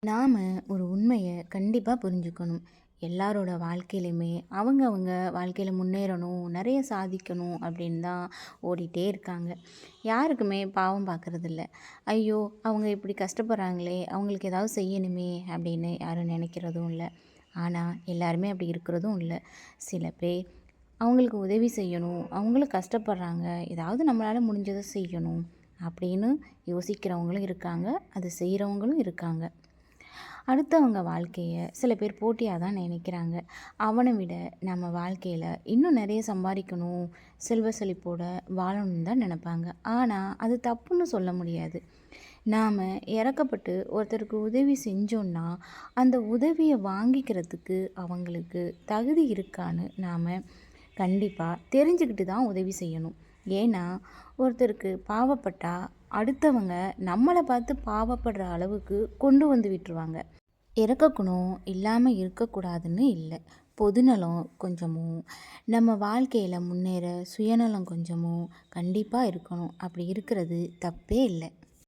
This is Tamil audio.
நாம் ஒரு உண்மையை கண்டிப்பாக புரிஞ்சுக்கணும். எல்லாரோட வாழ்க்கையிலையுமே அவங்க வாழ்க்கையில் முன்னேறணும், நிறைய சாதிக்கணும் அப்படின்னு தான் ஓடிட்டே இருக்காங்க. யாருக்குமே பாவம் பார்க்குறதில்ல. ஐயோ, அவங்க இப்படி கஷ்டப்படுறாங்களே, அவங்களுக்கு ஏதாவது செய்யணுமே அப்படின்னு யாரும் நினைக்கிறதும் இல்லை. ஆனால் எல்லாருமே அப்படி இருக்கிறதும் இல்லை. சில பேர் அவங்களுக்கு உதவி செய்யணும், அவங்களும் கஷ்டப்படுறாங்க, ஏதாவது நம்மளால் முடிஞ்சதை செய்யணும் அப்படின்னு யோசிக்கிறவங்களும் இருக்காங்க, அது செய்கிறவங்களும் இருக்காங்க. அடுத்தவங்க வாழ்க்கையை சில பேர் போட்டியாக தான் நினைக்கிறாங்க. அவனை விட நம்ம வாழ்க்கையில் இன்னும் நிறைய சம்பாதிக்கணும், செல்வ செழிப்போட வாழணும்னு தான் நினைப்பாங்க. ஆனால் அது தப்புன்னு சொல்ல முடியாது. நாம் இறக்கப்பட்டு ஒருத்தருக்கு உதவி செஞ்சோன்னா அந்த உதவியை வாங்கிக்கிறதுக்கு அவங்களுக்கு தகுதி இருக்கான்னு நாம் கண்டிப்பாக தெரிஞ்சுக்கிட்டு தான் உதவி செய்யணும். ஏன்னா ஒருத்தருக்கு பாவப்பட்டா அடுத்தவங்க நம்மளை பார்த்து பாவப்படுற அளவுக்கு கொண்டு வந்து விட்டுருவாங்க. இறக்க குணம் இல்லாமல் இருக்கக்கூடாதுன்னு இல்லை. பொதுநலம் கொஞ்சமும் நம்ம வாழ்க்கையில் முன்னேற சுயநலம் கொஞ்சமும் கண்டிப்பாக இருக்கணும். அப்படி இருக்கிறது தப்பே இல்லை.